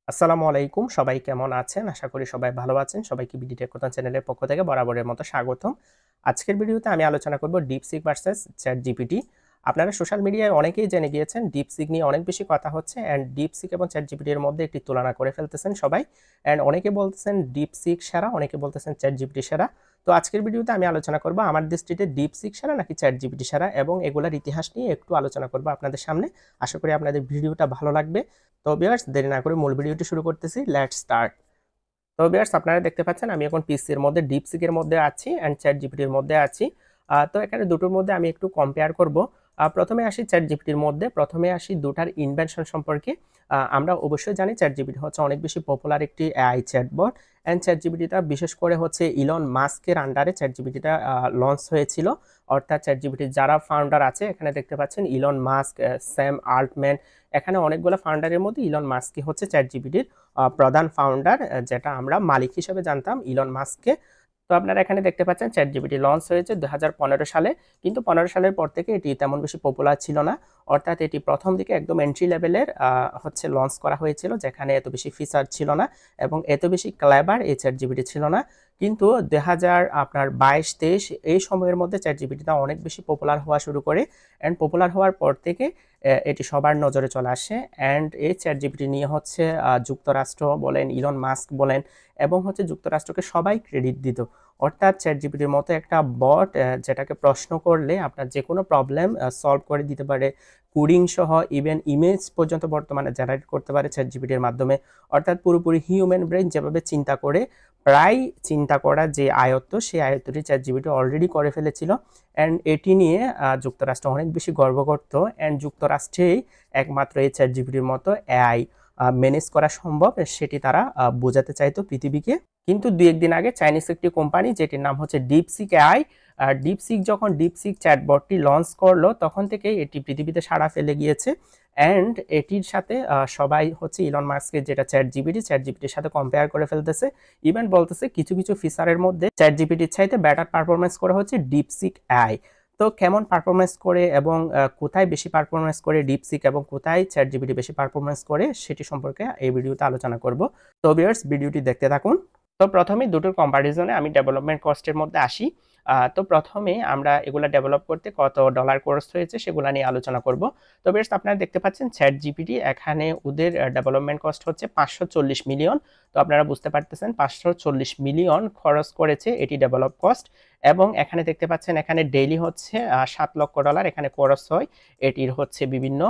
আসসালামু আলাইকুম। সবাই কেমন আছেন? আশা করি সবাই ভালো আছেন। সবাইকে বিডি টেক কথা চ্যানেলের পক্ষ থেকে বরাবরের মতো স্বাগতম। আজকের ভিডিওতে আমি আলোচনা করব DeepSeek ভার্সাস ChatGPT। আপনারা সোশ্যাল মিডিয়ায় অনেকেই জেনে গিয়েছেন DeepSeek নিয়ে অনেক বেশি কথা হচ্ছে অ্যান্ড DeepSeek এবং ChatGPT এর মধ্যে একটি তুলনা করে ফেলতেছেন সবাই। অ্যান্ড অনেকে বলতেছেন DeepSeek সেরা, অনেকে বলতেছেন ChatGPT সেরা। তো আজকের ভিডিওতে আমি আলোচনা করব আমার দৃষ্টিতে DeepSeek সেরা নাকি ChatGPT সেরা এবং এগুলার ইতিহাস নিয়ে একটু আলোচনা করব আপনাদের সামনে। আশা করি আপনাদের ভিডিওটা ভালো লাগবে। তো ভিউয়ার্স দেরি না করে মূল ভিডিওটি শুরু করতেছি। Let's start. তো ভিউয়ার্স আপনারা দেখতে পাচ্ছেন আমি এখন পিসির মধ্যে DeepSeek এর মধ্যে আছি অ্যান্ড ChatGPT এর মধ্যে আছি। তো এখানে দুটোর মধ্যে আমি একটু কম্পেয়ার করব। প্রথমে আসি ChatGPT এর মধ্যে। প্রথমে আসি দুটার ইনভেনশন সম্পর্কে। আমরা অবশ্যই জানি ChatGPT হচ্ছে অনেক বেশি পপুলার একটি এআই চ্যাটবট অ্যান্ড ChatGPT টা বিশেষ করে হচ্ছে ইলন মাস্কের আন্ডারে ChatGPT টা লঞ্চ হয়েছিল। অর্থাৎ ChatGPT যারা ফাউন্ডার আছে এখানে দেখতে পাচ্ছেন ইলন মাস্ক, স্যাম আল্টম্যান, এখানে অনেকগুলো ফাউন্ডারের মধ্যে ইলন মাস্কই হচ্ছে ChatGPT-র প্রধান ফাউন্ডার, যেটা আমরা মালিক হিসেবে জানতাম ইলন মাস্ককে। তো আপনারা এখানে দেখতে পাচ্ছেন ChatGPT লঞ্চ হয়েছে 2015 সালে, কিন্তু 15 সালের পর থেকে এটি তেমন বেশি পপুলার ছিল না। অর্থাৎ এটি প্রথম দিকে একদম এন্ট্রি লেভেলের হচ্ছে লঞ্চ করা হয়েছিল, যেখানে এত বেশি ফিচার ছিল না এবং এত বেশি ক্লেভার এই ChatGPT ছিল না। কিন্তু 2022-23 এই সময়ের মধ্যে ChatGPT-টা অনেক বেশি পপুলার হওয়া শুরু করে অ্যান্ড পপুলার হওয়ার পর থেকে এটি সবার নজরে চলে আসে অ্যান্ড এই ChatGPT নিয়ে হচ্ছে যুক্তরাষ্ট্র বলেন, ইলন মাস্ক বলেন এবং হচ্ছে যুক্তরাষ্ট্রকে সবাই ক্রেডিট দিত। অর্থাৎ ChatGPT-র মতো একটা বট যেটাকে প্রশ্ন করলে আপনার যে কোনো প্রবলেম সলভ করে দিতে পারে, কোডিং সহ ইভেন ইমেজ পর্যন্ত বর্তমানে জেনারেট করতে পারে ChatGPT-র মাধ্যমে। অর্থাৎ পুরোপুরি হিউম্যান ব্রেইন যেভাবে চিন্তা করে, প্রায় চিন্তা করার যে আয়ত্ত, সেই আয়ত্তটি ChatGPT অলরেডি করে ফেলেছিল অ্যান্ড এটি নিয়ে যুক্তরাষ্ট্র অনেক বেশি গর্ব করত অ্যান্ড যুক্তরাষ্ট্রেই একমাত্র এই ChatGPT-র মতো এআই ম্যানেজ করা সম্ভব সেটি তারা বোঝাতে চাইতো পৃথিবীকে। কিন্তু দু একদিন আগে চাইনিজ একটি কোম্পানি যেটির নাম হচ্ছে DeepSeek এআই, DeepSeek যখন DeepSeek চ্যাটবটটি লঞ্চ করলো তখন থেকেই এটি পৃথিবীতে সাড়া ফেলে গিয়েছে অ্যান্ড এটির সাথে সবাই হচ্ছে ইলন মাস্কের যেটা চ্যাটজিপিটির সাথে কম্পেয়ার করে ফেলতেছে। ইভেন বলতেছে কিছু কিছু ফিচারের মধ্যে চ্যাটজিপিটির চাইতে বেটার পারফরমেন্স করে হচ্ছে DeepSeek এআই। তো কেমন পারফরমেন্স করে এবং কোথায় বেশি পারফরমেন্স করে DeepSeek এবং কোথায় ChatGPT বেশি পারফরমেন্স করে সেটি সম্পর্কে এই ভিডিওতে আলোচনা করব। তো ভিউয়ার্স ভিডিওটি দেখতে থাকুন। তো প্রথমে দুটোর কম্পারিজনে আমি ডেভেলপমেন্ট কস্টের মধ্যে আসি। তো প্রথমে আমরা এগুলা ডেভেলপ করতে কত ডলার খরচ হয়েছে সেগুলা নিয়ে আলোচনা করব। তো ভিউয়ার্স আপনারা দেখতে পাচ্ছেন ChatGPT এখানে ওদের ডেভেলপমেন্ট কস্ট হচ্ছে 540 মিলিয়ন। তো আপনারা বুঝতে পারতেছেন 540 মিলিয়ন খরচ করেছে এটি ডেভেলপ কস্ট এবং এখানে দেখতে পাচ্ছেন এখানে ডেইলি হচ্ছে 7 লক্ষ ডলার এখানে খরচ হয় এটির হচ্ছে বিভিন্ন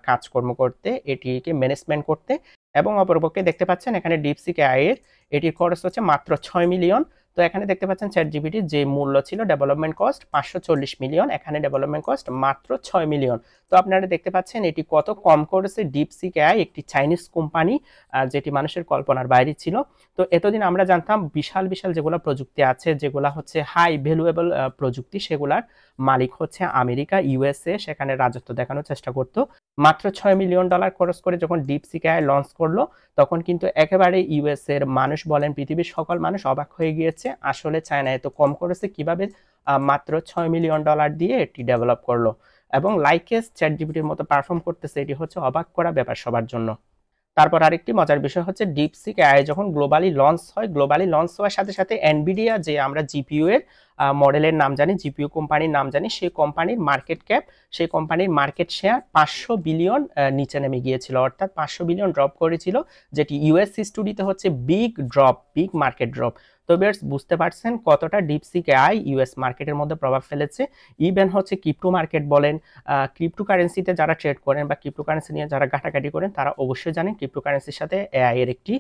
কাজকর্ম করতে, এটিকে ম্যানেজমেন্ট করতে। এবং অপরপক্ষে দেখতে পাচ্ছেন এখানে DeepSeek AI এর এটির খরচ হচ্ছে মাত্র 6 মিলিয়ন। তো এখানে দেখতে পাচ্ছেন ChatGPT যে মূল্য ছিল ডেভেলপমেন্ট কস্ট 540 মিলিয়ন, এখানে ডেভেলপমেন্ট কস্ট মাত্র 6 মিলিয়ন। তো আপনারা দেখতে পাচ্ছেন এটি কত কম করেছে DeepSeek AI, একটি চাইনিজ কোম্পানি যেটি মানুষের কল্পনার বাইরে ছিল। তো এতদিন আমরা জানতাম বিশাল বিশাল যেগুলো প্রযুক্তি আছে, যেগুলো হচ্ছে হাই ভ্যালুয়েবল প্রযুক্তি, সেগুলার মালিক হচ্ছে আমেরিকা, ইউএসএ, সেখানে রাজত্ব দেখানোর চেষ্টা করতো। মাত্র 6 মিলিয়ন ডলার খরচ করে যখন DeepSeek AI লঞ্চ করলো তখন কিন্তু একেবারে ইউএস এর মানুষ বলেন পৃথিবীর সকল মানুষ অবাক হয়ে গিয়েছে, আসলে চায়না এত কম করেছে কিভাবে মাত্র 6 মিলিয়ন ডলার দিয়ে এটি ডেভেলপ করলো এবং লাইকেস ChatGPT-র মতো পারফর্ম করতেছে, এটি হচ্ছে অবাক করা ব্যাপার সবার জন্য। তারপর আরেকটি মজার বিষয় হচ্ছে DeepSeek AI যখন গ্লোবালি লঞ্চ হয়, গ্লোবালি লঞ্চ হওয়ার সাথে সাথে এনভিডিয়া যে আমরা জিপিইউ এর মডেলের নাম জানি, জিপিইউ কোম্পানির নাম জানি, সেই কোম্পানির মার্কেট ক্যাপ, সেই কোম্পানির মার্কেট শেয়ার 500 বিলিয়ন নিচে নেমে গিয়েছিল, অর্থাৎ 500 বিলিয়ন ড্রপ করেছিল, যেটি ইউএস স্টুডিতে হচ্ছে big drop, big market drop. তো বেশ বুঝতে পারছেন কতটা DeepSeek AI ইউএস মার্কেটের মধ্যে প্রভাব ফেলেছে। ইভেন হচ্ছে ক্রিপ্টো মার্কেট বলেন, ক্রিপ্টোকারেন্সিতে যারা ট্রেড করেন বা ক্রিপ্টোকারেন্সি নিয়ে যারা ঘাটাঘাটি করেন তারা অবশ্যই জানেন ক্রিপ্টোকারেন্সির সাথে এআই এর একটি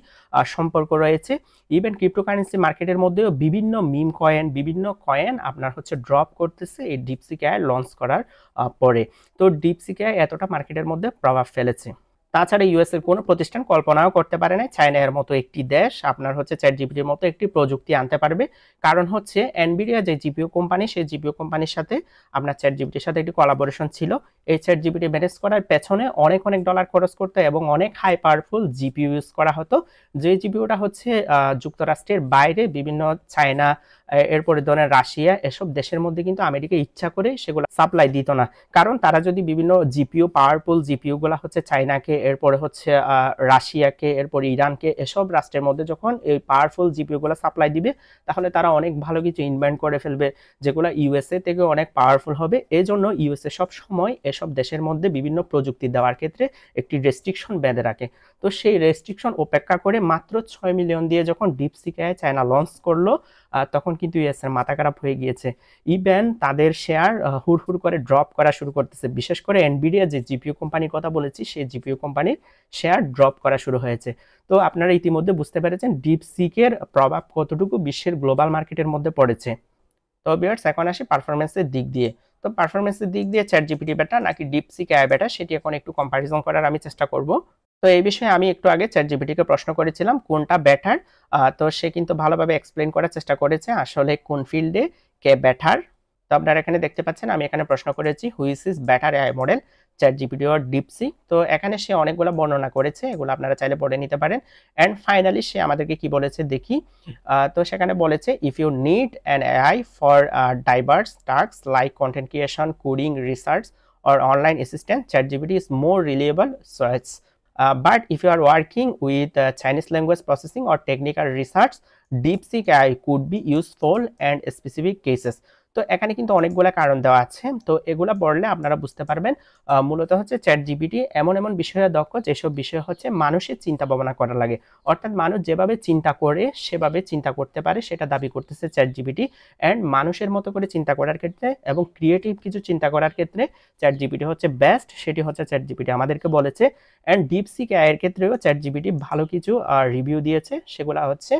সম্পর্ক রয়েছে। ইভেন ক্রিপ্টোকারেন্সি মার্কেটের মধ্যেও বিভিন্ন মিম কয়েন, বিভিন্ন কয়েন আপনার হচ্ছে ড্রপ করতেছে এই DeepSeek AI লঞ্চ করার পরে। তো DeepSeek AI এতটা মার্কেটের মধ্যে প্রভাব ফেলেছে। তাছাড়া ইউএস এর কোনো প্রতিষ্ঠান কল্পনাও করতে পারে না চায়না এর মতো একটি দেশ আপনার হচ্ছে ChatGPT-র মতো একটি প্রযুক্তি আনতে পারবে। কারণ হচ্ছে এনভিডিয়া যে জিপিইউ কোম্পানি, সেই জিপিইউ কোম্পানির সাথে আপনার ChatGPT-র সাথে একটি কোলাবোরেশন ছিল। এই ChatGPT ম্যানেজ করার পেছনে অনেক অনেক ডলার খরচ করতে এবং অনেক হাই পাওয়ারফুল জিপিইউ ইউজ করা হতো, যে জিপিইউটা হচ্ছে যুক্তরাষ্ট্রের বাইরে বিভিন্ন চায়না এরপরে ধরেন রাশিয়া, এসব দেশের মধ্যে কিন্তু আমেরিকা ইচ্ছা করে সেগুলো সাপ্লাই দিত না। কারণ তারা যদি বিভিন্ন জিপিইউ, পাওয়ারফুল জিপিইউ গুলা হচ্ছে চায়নাকে, এরপরে হচ্ছে রাশিয়াকে, এরপরে ইরানকে, এসব রাষ্ট্রের মধ্যে যখন এই পাওয়ারফুল জিপিইউ গুলা সাপ্লাই দিবে, তাহলে তারা অনেক ভালো কিছু ইনভেন্ট করে ফেলবে, যেগুলো ইউএসএ থেকে অনেক পাওয়ারফুল হবে। এই জন্য ইউএসএ সব সময় এসব দেশের মধ্যে বিভিন্ন প্রযুক্তি দেওয়ার ক্ষেত্রে একটি রেস্ট্রিকশন বেঁধে রাখে। তো সেই রেস্ট্রিকশন উপেক্ষা করে মাত্র 6 মিলিয়ন দিয়ে যখন ডিপসিক এআই চায়না লঞ্চ করলো, তখন কিন্তু ইউএসএর মাথা খারাপ হয়ে গিয়েছে। ইভেন তাদের শেয়ার হুড় করে ড্রপ করা শুরু করতেছে। বিশেষ করে এনভিডিয়া, যে জিপিইউ কোম্পানির কথা বলেছি, সেই জিপিইউ কোম্পানির শেয়ার ড্রপ করা শুরু হয়েছে। তো আপনারা ইতিমধ্যে বুঝতে পেরেছেন ডিপসিকের প্রভাব কতটুকু বিশ্বের গ্লোবাল মার্কেটের মধ্যে পড়েছে। তো ভিউয়ার্স, এখন আসি পারফরমেন্সের দিক দিয়ে। তো পারফরমেন্সের দিক দিয়ে চ্যাটজিপিটি বেটার নাকি ডিপসিক এআই বেটার, সেটি এখন একটু কম্পারিজন করার আমি চেষ্টা করব। তো এই বিষয়ে আমি একটু আগে চ্যাটজিপিটিকে প্রশ্ন করেছিলাম কোনটা বেটার। তো সে কিন্তু ভালোভাবে এক্সপ্লেন করার চেষ্টা করেছে আসলে কোন ফিল্ডে কে বেটার। তো আপনারা এখানে দেখতে পাচ্ছেন আমি এখানে প্রশ্ন করেছি which is better AI model, ChatGPT or DeepSeek. তো এখানে সে অনেকগুলো বর্ণনা করেছে, এগুলো আপনারা চাইলে পড়ে নিতে পারেন। অ্যান্ড ফাইনালি সে আমাদেরকে কি বলেছে দেখি। তো সেখানে বলেছে if you need an AI for diverse task like content creation, coding, research or online assistant, ChatGPT is more reliable choice. But if you are working with Chinese language processing or technical research, DeepSeek AI could be useful and specific cases. তো এখানে কিন্তু অনেকগুলো কারণ দেওয়া আছে, তো এগুলা পড়লে আপনারা বুঝতে পারবেন মূলত হচ্ছে চ্যাটজিপিটি এমন এমন বিষয়ে দক্ষ যেসব বিষয় হচ্ছে মানুষের চিন্তা ভাবনা করা লাগে, অর্থাৎ মানুষ যেভাবে চিন্তা করে সেভাবে চিন্তা করতে পারে, সেটা দাবি করতেছে চ্যাটজিপিটি। অ্যান্ড মানুষের মতো করে চিন্তা করার ক্ষেত্রে এবং ক্রিয়েটিভ কিছু চিন্তা করার ক্ষেত্রে চ্যাটজিপিটি হচ্ছে বেস্ট, সেটি হচ্ছে চ্যাটজিপিটি আমাদেরকে বলেছে। অ্যান্ড ডিপসিক এআই এর ক্ষেত্রেও চ্যাটজিপিটি ভালো কিছু রিভিউ দিয়েছে, সেগুলো হচ্ছে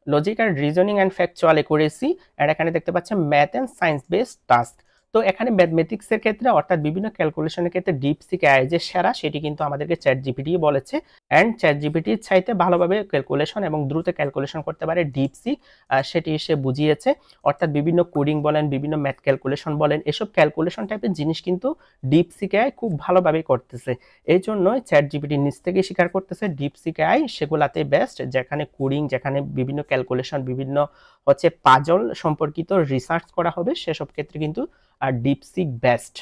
logical reasoning and factual accuracy, আর এখানে দেখতে পাচ্ছেন math and science based task. তো এখানে ম্যাথমেটিক্সের ক্ষেত্রে অর্থাৎ বিভিন্ন ক্যালকুলেশনের ক্ষেত্রে ডিপসিক এআই যে সেরা, সেটি কিন্তু আমাদেরকে চ্যাটজিপিটি বলেছে। অ্যান্ড চ্যাটজিপিটির চাইতে ভালোভাবে ক্যালকুলেশন এবং দ্রুত ক্যালকুলেশন করতে পারে ডিপসিক, সেটি সে বুঝিয়েছে। অর্থাৎ বিভিন্ন কোডিং বলেন, বিভিন্ন ম্যাথ ক্যালকুলেশন বলেন, এসব ক্যালকুলেশন টাইপের জিনিস কিন্তু ডিপসিক এআই খুব ভালোভাবে করতেছে। এই জন্যই চ্যাটজিপিটি নিজ থেকে স্বীকার করতেছে ডিপসিক এআই সেগুলাতে বেস্ট, যেখানে কোডিং, যেখানে বিভিন্ন ক্যালকুলেশন, বিভিন্ন হচ্ছে পাজল সম্পর্কিত রিসার্চ করা হবে, সেসব ক্ষেত্রে কিন্তু ডিপসিক বেস্ট।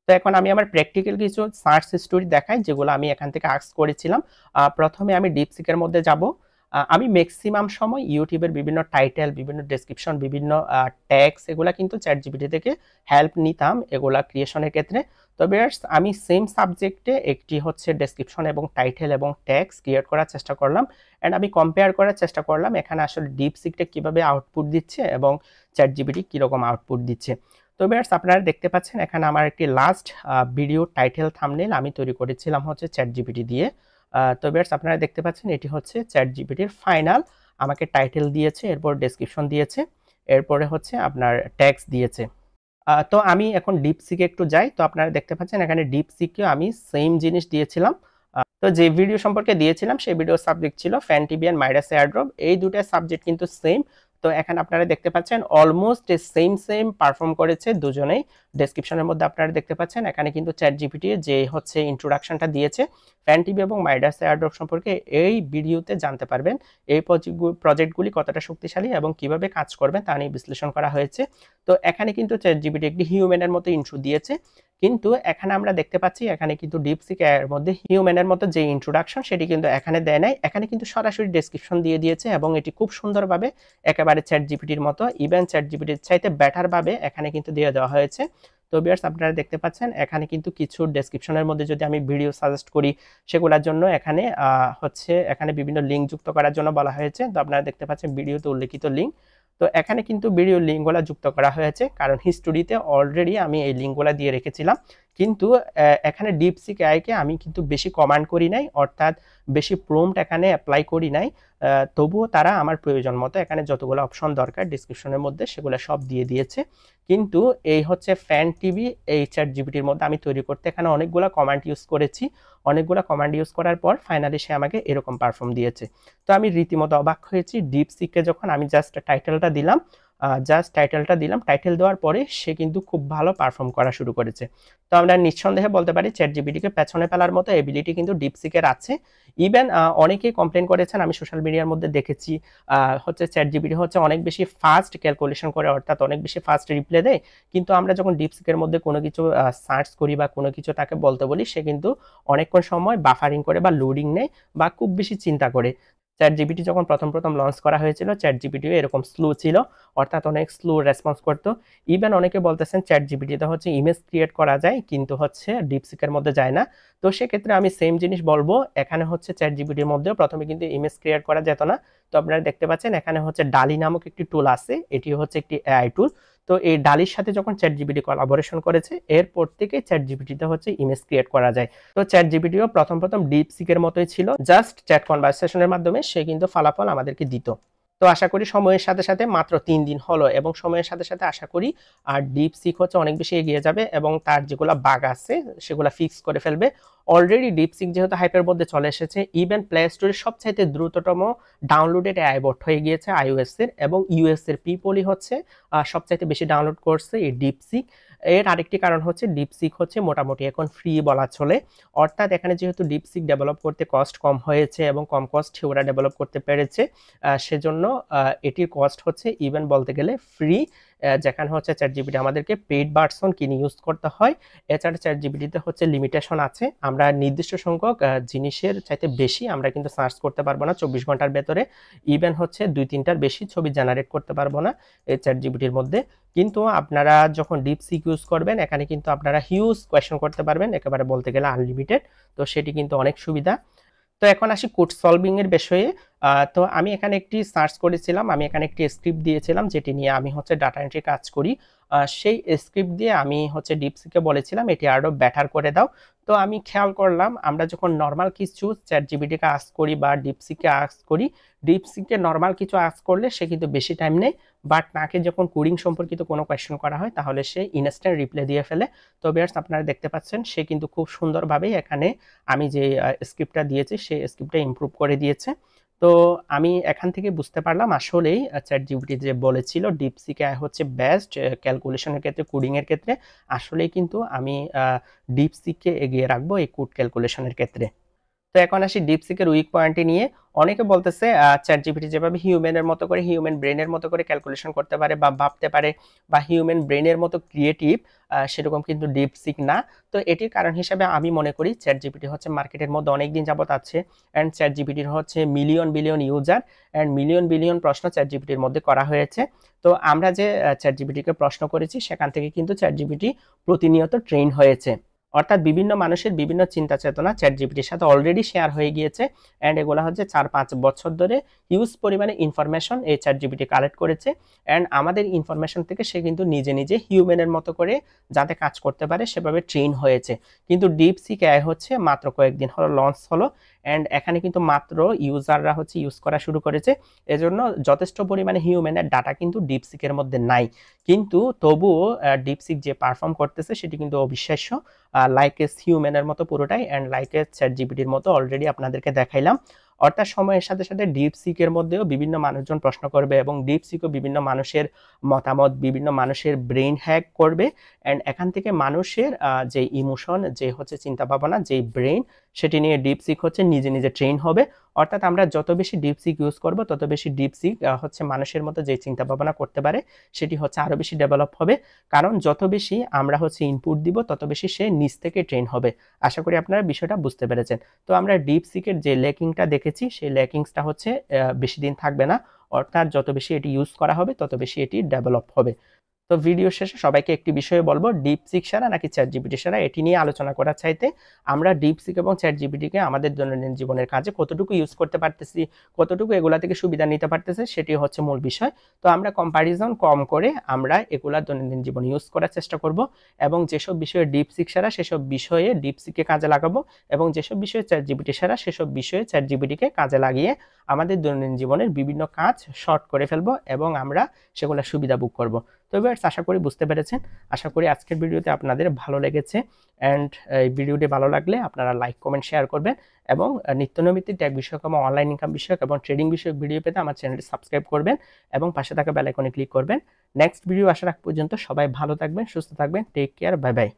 তো এখন আমি আমার প্র্যাকটিক্যাল কিছু সার্চ স্টোরি দেখাই যেগুলো আমি এখান থেকে আস্ক করেছিলাম। প্রথমে আমি ডিপসিকের মধ্যে যাব। আমি ম্যাক্সিমাম সময় ইউটিউবের বিভিন্ন টাইটেল, বিভিন্ন ডেসক্রিপশন, বিভিন্ন ট্যাগস, এগুলা কিন্তু চ্যাটজিপিটি থেকে হেল্প নিতাম এগুলা ক্রিয়েশনের ক্ষেত্রে। তবে আমি সেম সাবজেক্টে একটি হচ্ছে ডেসক্রিপশন এবং টাইটেল এবং ট্যাগস ক্রিয়েট করার চেষ্টা করলাম। অ্যান্ড আমি কম্পেয়ার করার চেষ্টা করলাম এখানে আসলে ডিপসিকটা কীভাবে আউটপুট দিচ্ছে এবং চ্যাটজিপিটি কীরকম আউটপুট দিচ্ছে। তো ভিউয়ার্স, আপনারা দেখতে পাচ্ছেন এখানে আমার একটি লাস্ট ভিডিও টাইটেল থাম্বনেল আমি তৈরি করেছিলাম হচ্ছে চ্যাটজিপিটি দিয়ে। তো ভিউয়ার্স, আপনারা দেখতে পাচ্ছেন এটি হচ্ছে চ্যাটজিপিটির ফাইনাল, আমাকে টাইটেল দিয়েছে, এরপর ডেসক্রিপশন দিয়েছে, এরপরে হচ্ছে আপনার ট্যাগস দিয়েছে। তো আমি এখন ডিপসিকে একটু যাই। তো আপনারা দেখতে পাচ্ছেন এখানে ডিপসিকেও আমি সেম জিনিস দিয়েছিলাম। তো যে ভিডিও সম্পর্কে দিয়েছিলাম সেই ভিডিও সাবজেক্ট ছিল ফ্যানটিবি অ্যান্ড মাইডাস এয়ারড্রপ, এই দুটো সাবজেক্ট কিন্তু সেম। তো এখানে আপনারা দেখতে পাচ্ছেন অলমোস্ট সেম পারফর্ম করেছে দুজনেই। ডেসক্রিপশনের মধ্যে আপনারা দেখতে পাচ্ছেন এখানে কিন্তু চ্যাটজিপিটি যে হচ্ছে ইন্ট্রোডাকশনটা দিয়েছে ফ্যানটিবি এবং মাইডাস এয়ারড্রপ সম্পর্কে, এই ভিডিওতে জানতে পারবেন এই প্রজেক্টগুলি কতটা শক্তিশালী এবং কিভাবে কাজ করবে তা নিয়ে বিশ্লেষণ করা হয়েছে। তো এখানে কিন্তু চ্যাটজিপিটি একটি হিউম্যানের মতো ইন্ট্রো দিয়েছে, কিন্তু এখানে আমরা দেখতে পাচ্ছি এখানে কিন্তু ডিপসিক এর মধ্যে হিউম্যানের মতো যে ইন্ট্রোডাকশন সেটি কিন্তু এখানে দেয় নাই, এখানে কিন্তু সরাসরি ডেসক্রিপশন দিয়ে দিয়েছে এবং এটি খুব সুন্দরভাবে একেবারে চ্যাটজিপিটির মতো, ইভেন চ্যাটজিপিটির চাইতে বেটার ভাবে এখানে কিন্তু দিয়ে দেওয়া হয়েছে। তো ভিউয়ার্স, আপনারা দেখতে পাচ্ছেন এখানে কিন্তু কিছু ডেসক্রিপশনের মধ্যে যদি আমি ভিডিও সাজেস্ট করি সেগুলোর জন্য এখানে হচ্ছে এখানে বিভিন্ন লিঙ্ক যুক্ত করার জন্য বলা হয়েছে। তো আপনারা দেখতে পাচ্ছেন ভিডিওতে উল্লেখিত লিঙ্ক। তো এখানে কিন্তু ভিডিও লিঙ্কগুলো যুক্ত করা হয়েছে কারণ হিস্টোরিতে অলরেডি আমি এই লিঙ্কগুলো দিয়ে রেখেছিলাম, কিন্তু এখানে ডিপসিক এআইকে আমি কিন্তু বেশি কমান্ড করি নাই, অর্থাৎ বেশি প্রম্পট এখানে অ্যাপ্লাই করি নাই। তবুও তারা আমার প্রয়োজন মতো এখানে যতগুলো অপশন দরকার ডিসক্রিপশনের মধ্যে সেগুলো সব দিয়ে দিয়েছে। কিন্তু এই হচ্ছে ফ্যানটিবি এই চ্যাটজিপিটির মধ্যে আমি তৈরি করতে এখানে অনেকগুলো কমান্ড ইউজ করেছি, অনেকগুলো কমান্ড ইউজ করার পর ফাইনালি সে আমাকে এরকম পারফর্ম দিয়েছে। তো আমি রীতিমতো অবাক হয়েছি ডিপসিককে যখন আমি জাস্ট টাইটেলটা দিলাম জাস্ট টাইটেলটা দিলাম, টাইটেল দেওয়ার পরে সে কিন্তু খুব ভালো পারফর্ম করা শুরু করেছে। তো আমরা নিঃসন্দেহে বলতে পারি চ্যাট জিপিটিকে পেছনে ফেলার মতো এবিলিটি কিন্তু ডিপসিকের আছে। ইভেন অনেকেই কমপ্লেন করেছেন, আমি সোশ্যাল মিডিয়ার মধ্যে দেখেছি, হচ্ছে চ্যাট জিপিটি হচ্ছে অনেক বেশি ফাস্ট ক্যালকুলেশন করে, অর্থাৎ অনেক বেশি ফাস্ট রিপ্লাই দেয়, কিন্তু আমরা যখন ডিপসিকের মধ্যে কোনো কিছু সার্চ করি বা কোনো কিছু তাকে বলতে বলি, সে কিন্তু অনেকক্ষণ সময় বাফারিং করে বা লোডিং নেয় বা খুব বেশি চিন্তা করে। চ্যাট জিপিটি যখন প্রথম লঞ্চ করা হয়েছিল, চ্যাট জিপিটিও এরকম স্লো ছিল, অর্থাৎ অনেক স্লো রেসপন্স করতো। ইভেন অনেকে বলতেছেন চ্যাট জিপিটিতে হচ্ছে ইমেজ ক্রিয়েট করা যায়, কিন্তু হচ্ছে ডিপসিকের মধ্যে যায় না। তো সেক্ষেত্রে আমি সেম জিনিস বলবো, এখানে হচ্ছে চ্যাট জিপিটির মধ্যেও প্রথমে কিন্তু ইমেজ ক্রিয়েট করা যেত না। তো আপনারা দেখতে পাচ্ছেন এখানে হচ্ছে ডালি নামক একটি টুল আছে, এটি হচ্ছে একটি এআই টুল। তো এই ডালির সাথে যখন চ্যাট জিপিটি কোলাবোরেশন করেছে, এরপর থেকে চ্যাট জিপিটিতে হচ্ছে ইমেজ ক্রিয়েট করা যায়। তো চ্যাট জিপিটিও প্রথম ডিপসিকের মতোই ছিল, জাস্ট চ্যাট কনভারসেশনের মাধ্যমে সে কিন্তু ফলাফল আমাদেরকে দিত। তো আশা করি সময়ের সাথে সাথে, মাত্র 3 দিন হলো, এবং সময়ের সাথে সাথে আশা করি আর ডিপসিক হচ্ছে অনেক বেশি এগিয়ে যাবে এবং তার যেগুলো বাগ আছে সেগুলো ফিক্স করে ফেলবে। অলরেডি ডিপসিক যেহেতু হাইপের মধ্যে চলে এসেছে, ইভেন প্লে স্টোরের সবচাইতে দ্রুততম ডাউনলোডেড এআই বট হয়ে গিয়েছে iOS এর, এবং ইউএস এর পিপলই হচ্ছে সবচাইতে বেশি ডাউনলোড করছে এই ডিপসিক। এর আরেকটি কারণ হচ্ছে ডিপসিক হচ্ছে মোটামুটি এখন ফ্রি বলা চলে, অর্থাৎ এখানে যেহেতু ডিপসিক ডেভেলপ করতে কস্ট কম হয়েছে এবং কম কস্টে ওরা ডেভেলপ করতে পেরেছে, সেজন্য এটির কস্ট হচ্ছে ইভেন বলতে গেলে ফ্রি, যেখানে হচ্ছে চ্যাট জিপিটি আমাদেরকে পেইড ভার্সন কিনে ইউজ করতে হয়। এছাড়া চ্যাট জিপিটিতে হচ্ছে লিমিটেশন আছে, আমরা নির্দিষ্ট সংখ্যক জিনিসের চাইতে বেশি আমরা কিন্তু সার্চ করতে পারবো না 24 ঘন্টার ভেতরে, ইভেন হচ্ছে 2-3টার বেশি ছবি জেনারেট করতে পারবো না এই চ্যাট জিপিটির মধ্যে। কিন্তু আপনারা যখন ডিপসিক ইউজ করবেন, এখানে কিন্তু আপনারা হিউজ কোয়েশ্চন করতে পারবেন, একেবারে বলতে গেলে আনলিমিটেড। তো সেটি কিন্তু অনেক সুবিধা। তো এখন আসি কোড সলভিং এর বিষয়ে। তো আমি এখানে একটি সার্চ করেছিলাম, আমি এখানে একটি স্ক্রিপ্ট দিয়েছিলাম যেটি নিয়ে আমি হচ্ছে ডাটা এন্ট্রি কাজ করি। সেই স্ক্রিপ্ট দিয়ে আমি হচ্ছে ডিপসিকে বলেছিলাম এটি আরো বেটার করে দাও। তো আমি খেয়াল করলাম, আমরা যখন নর্মাল কিছু চ্যাট জিপিটিকে আস্ক করি বা ডিপসিকে আস্ক করি, ডিপসিকে নর্মাল কিছু আস্ক করলে সে কিন্তু বেশি টাইম নেয়, বাট নাকে যখন কোডিং সম্পর্কিত কোনো কোয়েশ্চেন করা হয় তাহলে সে ইনস্ট্যান্ট রিপ্লাই দিয়ে ফেলে। তো ভিউয়ার্স, আপনারা দেখতে পাচ্ছেন সে কিন্তু খুব সুন্দরভাবেই এখানে আমি যে স্ক্রিপ্টটা দিয়েছি সেই স্ক্রিপ্টটা ইমপ্রুভ করে দিয়েছে। তো আমি এখান থেকে বুঝতে পারলাম আসলেই চ্যাট জিপিটি যে বলেছিল ডিপসিক হচ্ছে বেস্ট ক্যালকুলেশনের ক্ষেত্রে, কোডিং এর ক্ষেত্রে, আসলেই কিন্তু আমি ডিপসিককে এগিয়ে রাখবো এই কোড ক্যালকুলেশনের ক্ষেত্রে। তো এখন আসি ডিপসিকের উইক পয়েন্টে নিয়ে। অনেকে বলতেছে চ্যাট জিপিটি যেভাবে হিউম্যানের মতো করে, হিউম্যান ব্রেনের মতো করে ক্যালকুলেশন করতে পারে বা ভাবতে পারে বা হিউম্যান ব্রেনের মতো ক্রিয়েটিভ, সেরকম কিন্তু ডিপসিক না। তো এটির কারণ হিসাবে আমি মনে করি চ্যাট জিপিটি হচ্ছে মার্কেটের মধ্যে অনেক দিন যাবত আছে, অ্যান্ড চ্যাট জিপিটির হচ্ছে million billion user and million billion প্রশ্ন চ্যাট জিপিটির মধ্যে করা হয়েছে। তো আমরা যে চ্যাট জিপিটিকে প্রশ্ন করেছি সেখান থেকে কিন্তু চ্যাট জিপিটি প্রতিনিয়ত ট্রেন হয়েছে, অর্থাৎ বিভিন্ন মানুষের বিভিন্ন চিন্তা চেতনা চ্যাট জিপিটির সাথে অলরেডি শেয়ার হয়ে গিয়েছে, অ্যান্ড এগুলো হচ্ছে 4-5 বছর ধরে হিউজ পরিমাণে ইনফরমেশন এই চ্যাট জিপিটি কালেক্ট করেছে, অ্যান্ড আমাদের ইনফরমেশন থেকে সে কিন্তু নিজে নিজে হিউম্যানের মতো করে যাতে কাজ করতে পারে সেভাবে ট্রেন হয়েছে। কিন্তু ডিপসিক এআই হচ্ছে মাত্র কয়েকদিন হলো লঞ্চ হলো, অ্যান্ড এখানে কিন্তু মাত্র ইউজাররা হচ্ছে ইউজ করা শুরু করেছে, এজন্য যথেষ্ট পরিমাণে হিউম্যানের ডাটা কিন্তু ডিপসিকের মধ্যে নাই। কিন্তু তবুও ডিপসিক যে পারফর্ম করতেছে সেটি কিন্তু অবিশ্বাস্য, লাইক এস হিউম্যানের মতো পুরোটাই, অ্যান্ড লাইক এস চ্যাট জিপিটির মতো অলরেডি আপনাদেরকে দেখাইলাম। অর্থাৎ সময়ের সাথে সাথে ডিপসিকের মধ্যেও বিভিন্ন মানুষজন প্রশ্ন করবে এবং ডিপসিকও বিভিন্ন মানুষের মতামত, বিভিন্ন মানুষের ব্রেইন হ্যাক করবে, অ্যান্ড এখান থেকে মানুষের যে ইমোশন, যে হচ্ছে চিন্তা ভাবনা, যে ব্রেইন, সেটি নিয়ে ডিপসিক হচ্ছে নিজে নিজে ট্রেন হবে। অর্থাৎ আমরা যত বেশি ডিপসিক ইউজ করব তত বেশি ডিপসিক হচ্ছে মানুষের মতো যে চিন্তা ভাবনা করতে পারে সেটি হচ্ছে আরো বেশি ডেভেলপ হবে, কারণ যত বেশি আমরা হচ্ছে ইনপুট দিব তত বেশি সে নিজ থেকে ট্রেন হবে। আশা করি আপনারা বিষয়টা বুঝতে পেরেছেন। তো আমরা ডিপসিকের যে ল্যাকিংটা দেখেছি সেই ল্যাকিংসটা হচ্ছে বেশি দিন থাকবে না, অর্থাৎ যত বেশি এটি ইউজ করা হবে তত বেশি এটি ডেভেলপ হবে। তো ভিডিও শেষে সবাইকে একটি বিষয়ে বলবো, ডিপসিক সেরা নাকি চ্যাট জিপিটি সেরা, এটি নিয়ে আলোচনা করার চাইতে আমরা ডিপসিক এবং চ্যাট জিপিটিকে আমাদের দৈনন্দিন জীবনের কাজে কতটুকু ইউজ করতে পারতেছি, কতটুকু এগুলা থেকে সুবিধা নিতে পারতেছে সেটি হচ্ছে মূল বিষয়। তো আমরা কম্পারিজন কম করে আমরা এগুলা দৈনন্দিন জীবন ইউজ করার চেষ্টা করব, এবং যেসব বিষয়ে ডিপসিক সেরা সেসব বিষয়ে ডিপসিককে কাজে লাগাবো, এবং যেসব বিষয়ে চ্যাট জিপিটি সেরা সেসব বিষয়ে চ্যাট জিপিটিকে কাজে লাগিয়ে আমাদের দৈনন্দিন জীবনের বিভিন্ন কাজ শর্ট করে ফেলবো এবং আমরা সেগুলো সুবিধা ভোগ করব। তো ভিউয়ার্স আশা করি বুঝতে পেরেছেন। আশা করি আজকের ভিডিওতে আপনাদের ভালো লেগেছে। অ্যান্ড এই ভিডিওটি ভালো লাগলে আপনারা লাইক কমেন্ট শেয়ার করবেন এবং নিত্যনৈমিত্তিক ট্যাগ বিষয়ক এবং অনলাইন ইনকাম বিষয়ক এবং ট্রেডিং বিষয়ক ভিডিও পেতে আমার চ্যানেলটি সাবস্ক্রাইব করবেন এবং পাশে থাকা বেল আইকনে ক্লিক করবেন। নেক্সট ভিডিও আসার আগ পর্যন্ত সবাই ভালো থাকবেন, সুস্থ থাকবেন। Take care, bye by.